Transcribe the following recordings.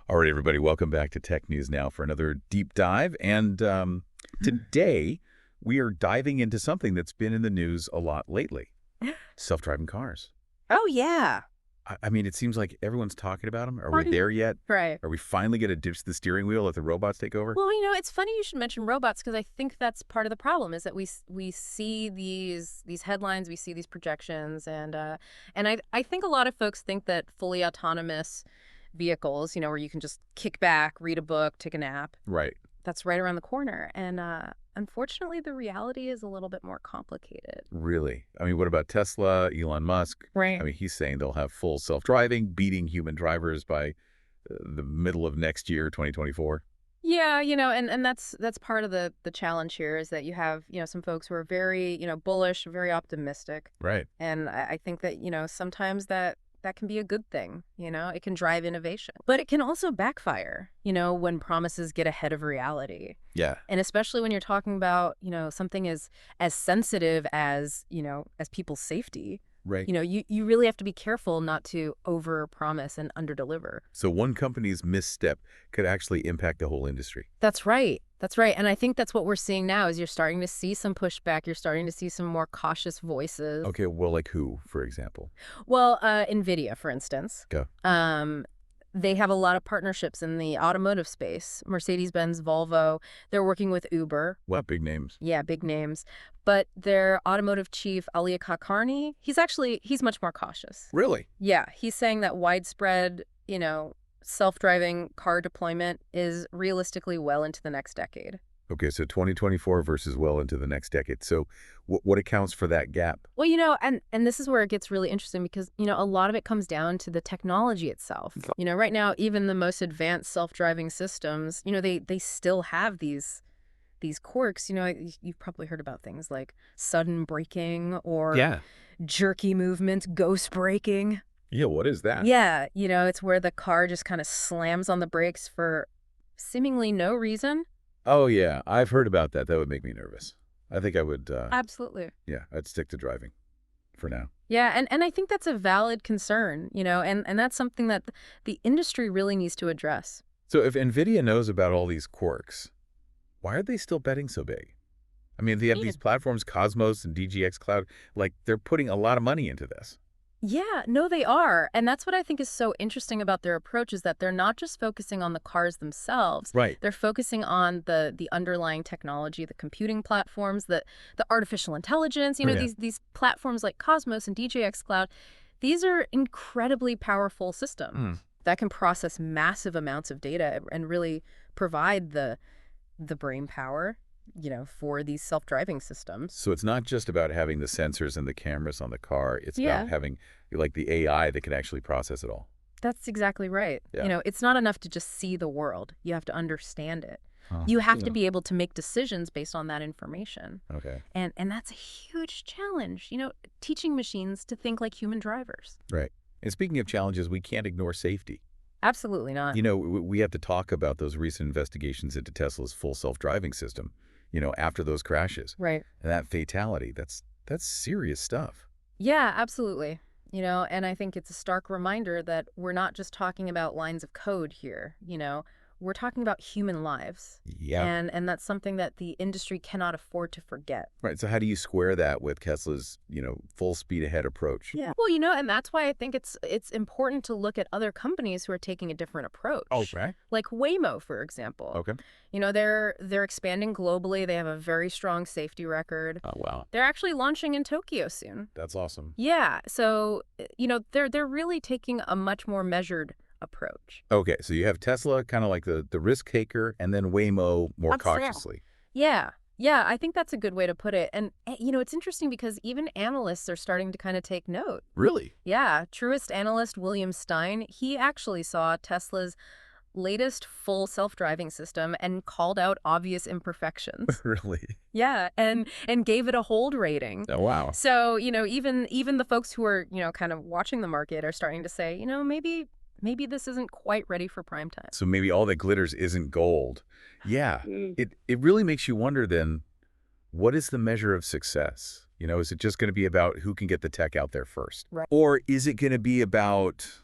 All right, everybody, welcome back to Tech News Now for another deep dive. And today we are diving into something that's been in the news a lot lately, self-driving cars. Oh, yeah. I mean, it seems like everyone's talking about them. Are we Right. there yet? Right. Are we finally going to ditch the steering wheel, let the robots take over? Well, it's funny you should mention robots because I think that's part of the problem is that we see these headlines, we see these projections, and I think a lot of folks think that fully autonomous vehicles, where you can just kick back, read a book, take a nap, Right. that's right around the corner. And unfortunately, the reality is a little bit more complicated. Really? I mean, what about Tesla, Elon Musk? Right. I mean, he's saying they'll have full self-driving, beating human drivers by the middle of next year, 2024. Yeah, and that's part of the challenge here is that you have, some folks who are very, bullish, very optimistic. Right. And I think that, sometimes that can be a good thing, it can drive innovation. But it can also backfire, when promises get ahead of reality. Yeah. And especially when you're talking about, something as sensitive as, as people's safety. Right. You really have to be careful not to overpromise and underdeliver. So one company's misstep could actually impact the whole industry. That's right. That's right. And I think that's what we're seeing now is you're starting to see some pushback. You're starting to see some more cautious voices. Okay, well, like who, for example? Well, Nvidia, for instance. Go. They have a lot of partnerships in the automotive space. Mercedes-Benz, Volvo, they're working with Uber. What big names? Yeah, big names. But their automotive chief, Kani, he's much more cautious. Really? Yeah, he's saying that widespread, self-driving car deployment is realistically well into the next decade. Okay, so 2024 versus well into the next decade. So what accounts for that gap? Well, and this is where it gets really interesting because, a lot of it comes down to the technology itself. Right now, even the most advanced self-driving systems, they still have these quirks. You've probably heard about things like sudden braking or jerky movements, ghost braking. Yeah, what is that? Yeah, it's where the car just kind of slams on the brakes for seemingly no reason. Oh, yeah, I've heard about that. That would make me nervous. I think I would, Absolutely. yeah, I'd stick to driving for now. Yeah, and I think that's a valid concern, and that's something that the industry really needs to address. So if Nvidia knows about all these quirks, why are they still betting so big? I mean, they have these platforms, Cosmos and DGX Cloud, like they're putting a lot of money into this. Yeah, no, they are. And that's what I think is so interesting about their approach is that they're not just focusing on the cars themselves. Right. They're focusing on the underlying technology, the computing platforms, the artificial intelligence, these platforms like Cosmos and DJX Cloud. These are incredibly powerful systems that can process massive amounts of data and really provide the brain power, for these self-driving systems. So it's not just about having the sensors and the cameras on the car. It's about having like the AI that can actually process it all. That's exactly right. Yeah. It's not enough to just see the world. You have to understand it. You have to be able to make decisions based on that information. Okay. And that's a huge challenge, teaching machines to think like human drivers. Right. And speaking of challenges, we can't ignore safety. Absolutely not. We have to talk about those recent investigations into Tesla's full self-driving system, after those crashes. Right. And that fatality, that's serious stuff. Yeah, absolutely. And I think it's a stark reminder that we're not just talking about lines of code here, we're talking about human lives. Yeah. And that's something that the industry cannot afford to forget. Right. So how do you square that with Tesla's, full speed ahead approach? Yeah. Well, and that's why I think it's important to look at other companies who are taking a different approach. Okay. Like Waymo, for example. Okay. They're expanding globally. They have a very strong safety record. Oh, wow. They're actually launching in Tokyo soon. That's awesome. Yeah. So, they're really taking a much more measured approach. Okay, so you have Tesla, kind of like the risk taker, and then Waymo more Absolutely. cautiously. Yeah. Yeah, I think that's a good way to put it. And, it's interesting because even analysts are starting to kind of take note. Really? Yeah. Truist analyst William Stein, he actually saw Tesla's latest full self-driving system and called out obvious imperfections. Really? Yeah, and gave it a hold rating. Oh, wow. So, even the folks who are, kind of watching the market are starting to say, maybe this isn't quite ready for prime time. So maybe all that glitters isn't gold. Yeah. It really makes you wonder then, what is the measure of success? Is it just going to be about who can get the tech out there first? Right. Or is it going to be about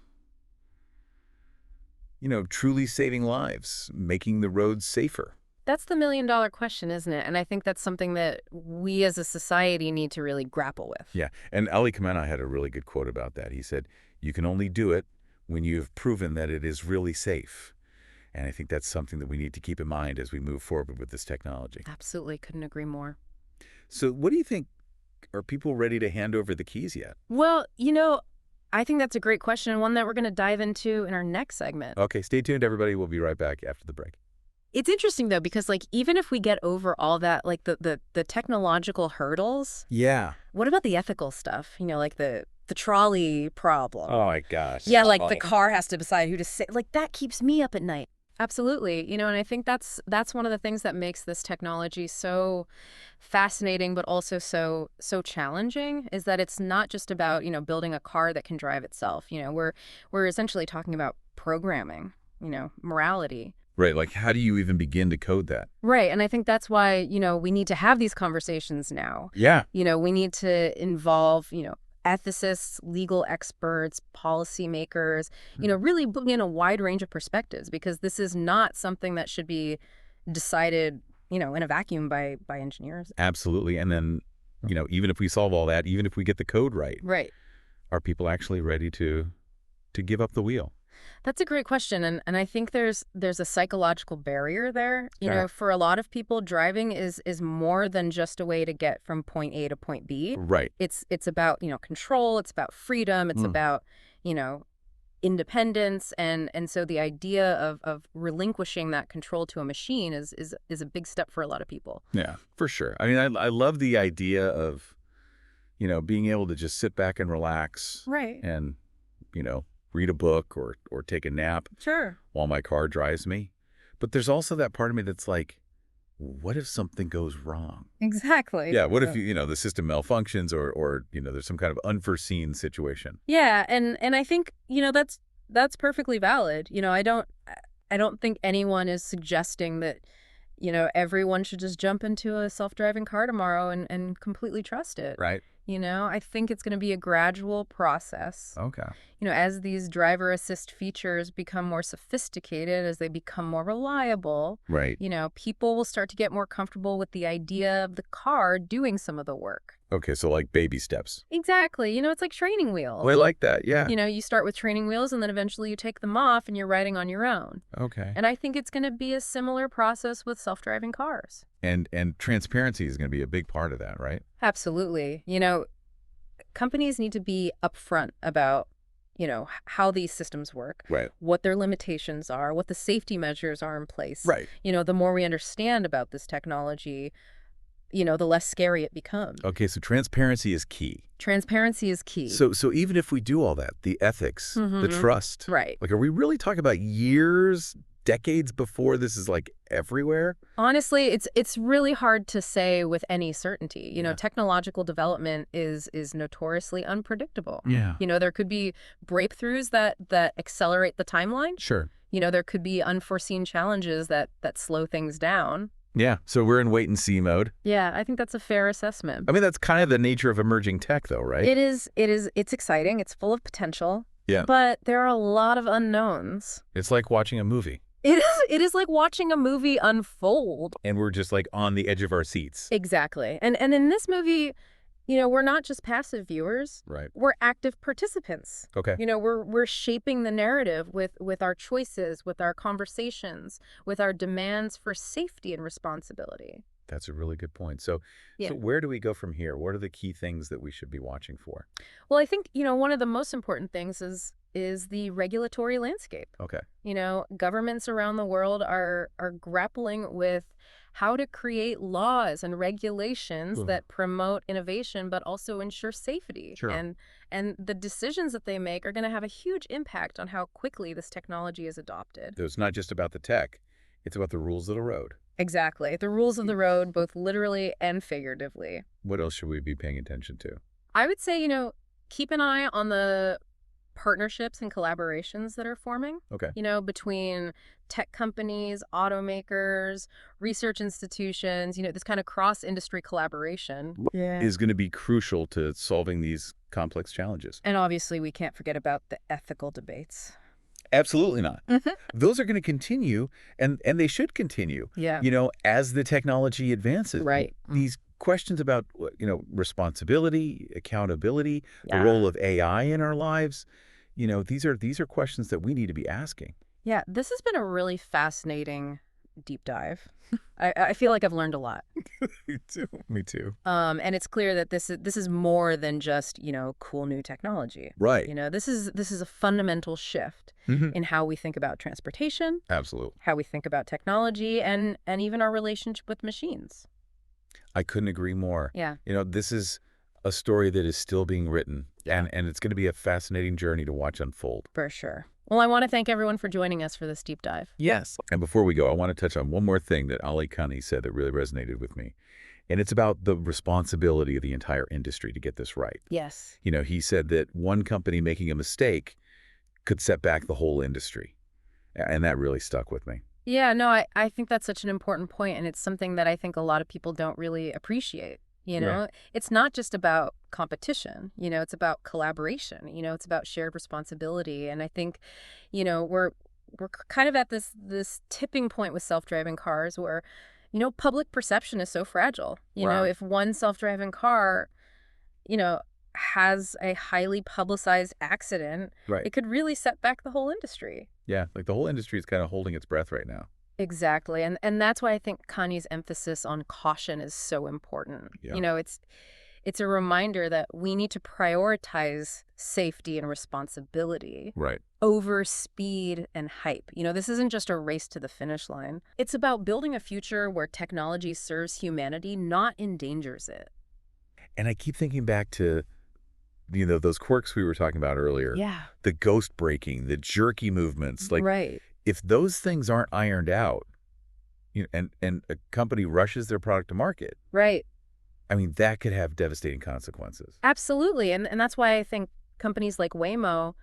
truly saving lives, making the roads safer? That's the million-dollar question, isn't it? And I think that's something that we as a society need to really grapple with. Yeah, and Ali Khamenei had a really good quote about that. He said, you can only do it when you've proven that it is really safe. And I think that's something that we need to keep in mind as we move forward with this technology. Absolutely. Couldn't agree more. So what do you think? Are people ready to hand over the keys yet? Well, I think that's a great question, and one that we're going to dive into in our next segment. Okay, stay tuned, everybody. We'll be right back after the break. It's interesting, though, because, even if we get over all that, the technological hurdles. Yeah. What about the ethical stuff? Like the trolley problem. Oh, my gosh. Yeah, the car has to decide who to say. That keeps me up at night. Absolutely. And I think that's one of the things that makes this technology so fascinating, but also so challenging, is that it's not just about, building a car that can drive itself. We're essentially talking about programming, morality. Right. How do you even begin to code that? Right. And I think that's why, we need to have these conversations now. Yeah. We need to involve, ethicists, legal experts, policymakers, really bring in a wide range of perspectives, because this is not something that should be decided, in a vacuum by engineers. Absolutely. And then, even if we solve all that, even if we get the code right, are people actually ready to give up the wheel? That's a great question. And I think there's a psychological barrier there. For a lot of people, driving is more than just a way to get from point A to point B. Right. It's about, control. It's about freedom. It's about, independence. And so the idea of relinquishing that control to a machine is a big step for a lot of people. Yeah, for sure. I mean, I love the idea of, being able to just sit back and relax. Right. And, read a book or take a nap. Sure. While my car drives me. But there's also that part of me that's like, what if something goes wrong? Exactly. Yeah. What if, the system malfunctions or there's some kind of unforeseen situation? Yeah. And I think, that's perfectly valid. I don't think anyone is suggesting that, everyone should just jump into a self-driving car tomorrow and completely trust it. Right. I think it's going to be a gradual process. Okay. As these driver assist features become more sophisticated, as they become more reliable, right. People will start to get more comfortable with the idea of the car doing some of the work. Okay, so like baby steps. Exactly. It's like training wheels. Oh, I like that, yeah. You start with training wheels and then eventually you take them off and you're riding on your own. Okay. And I think it's going to be a similar process with self-driving cars. And transparency is going to be a big part of that, right? Absolutely. Companies need to be upfront about, how these systems work, right? What their limitations are, what the safety measures are in place. Right. The more we understand about this technology, the less scary it becomes. Okay, so transparency is key. Transparency is key. So even if we do all that, the ethics, the trust. Right. Are we really talking about years, decades before this is everywhere? Honestly, it's really hard to say with any certainty. Technological development is notoriously unpredictable. Yeah. There could be breakthroughs that accelerate the timeline. Sure. There could be unforeseen challenges that slow things down. Yeah, so we're in wait-and-see mode. Yeah, I think that's a fair assessment. I mean, that's kind of the nature of emerging tech, though, right? It is. It's exciting. It's full of potential. Yeah. But there are a lot of unknowns. It's like watching a movie. It is like watching a movie unfold. And we're just on the edge of our seats. Exactly. And in this movie, we're not just passive viewers. Right. We're active participants. Okay. We're shaping the narrative with our choices, with our conversations, with our demands for safety and responsibility. That's a really good point. So where do we go from here? What are the key things that we should be watching for? Well, I think, one of the most important things is the regulatory landscape. Okay. Governments around the world are grappling with how to create laws and regulations that promote innovation but also ensure safety. Sure. And the decisions that they make are going to have a huge impact on how quickly this technology is adopted. So it's not just about the tech. It's about the rules of the road. Exactly. The rules of the road, both literally and figuratively. What else should we be paying attention to? I would say, keep an eye on the partnerships and collaborations that are forming. Okay. Between tech companies, automakers, research institutions, this kind of cross-industry collaboration is going to be crucial to solving these complex challenges. And obviously we can't forget about the ethical debates. Absolutely not. Hmm. Those are going to continue, and they should continue, Yeah. as the technology advances. Right. These questions about, responsibility, accountability, the Yeah. role of AI in our lives, these are questions that we need to be asking. Yeah, this has been a really fascinating deep dive. I feel like I've learned a lot. Me too. Me too. And it's clear that this is more than just, cool new technology. Right. This is a fundamental shift Hmm. in how we think about transportation, Absolutely. how we think about technology, and even our relationship with machines. I couldn't agree more. Yeah. This is a story that is still being written, Yeah. and it's going to be a fascinating journey to watch unfold. For sure. Well, I want to thank everyone for joining us for this deep dive. Yes. And before we go, I want to touch on one more thing that Kani said that really resonated with me. And it's about the responsibility of the entire industry to get this right. Yes. He said that one company making a mistake could set back the whole industry. And that really stuck with me. Yeah, no, I think that's such an important point, and it's something that I think a lot of people don't really appreciate. Right. It's not just about competition, it's about collaboration, it's about shared responsibility. And I think, we're kind of at this tipping point with self-driving cars where, public perception is so fragile. Wow. If one self-driving car, you know, has a highly publicized accident, Right. it could really set back the whole industry. Yeah, like the whole industry is kind of holding its breath right now. Exactly. And that's why I think Kani's emphasis on caution is so important. Yeah. It's a reminder that we need to prioritize safety and responsibility Right. over speed and hype. This isn't just a race to the finish line. It's about building a future where technology serves humanity, not endangers it. And I keep thinking back to, those quirks we were talking about earlier. Yeah. The ghost braking, the jerky movements. Like, Right. if those things aren't ironed out, and a company rushes their product to market, Right. I mean, that could have devastating consequences. Absolutely. And that's why I think companies like Waymo,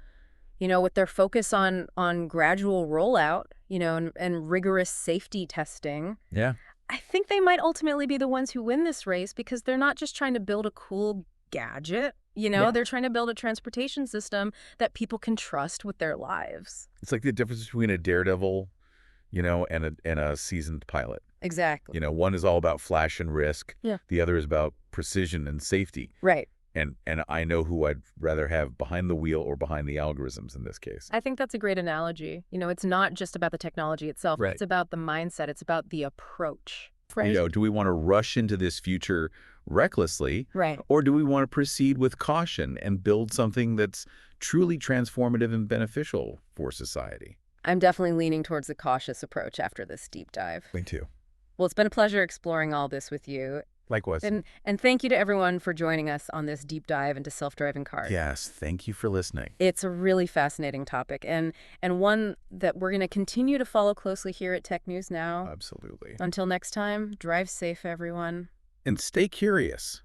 with their focus on gradual rollout, and rigorous safety testing, Yeah. I think they might ultimately be the ones who win this race because they're not just trying to build a cool gadget, Yeah. they're trying to build a transportation system that people can trust with their lives. It's like the difference between a daredevil, and a seasoned pilot. Exactly. One is all about flash and risk. Yeah. The other is about precision and safety. Right. And I know who I'd rather have behind the wheel or behind the algorithms in this case. I think that's a great analogy. It's not just about the technology itself. Right. It's about the mindset. It's about the approach. Do we want to rush into this future recklessly? Right. Or do we want to proceed with caution and build something that's truly transformative and beneficial for society? I'm definitely leaning towards the cautious approach after this deep dive. Me too. Well, it's been a pleasure exploring all this with you. Likewise. And thank you to everyone for joining us on this deep dive into self-driving cars. Yes, thank you for listening. It's a really fascinating topic and one that we're going to continue to follow closely here at Tech News Now. Absolutely. Until next time, drive safe, everyone. And stay curious.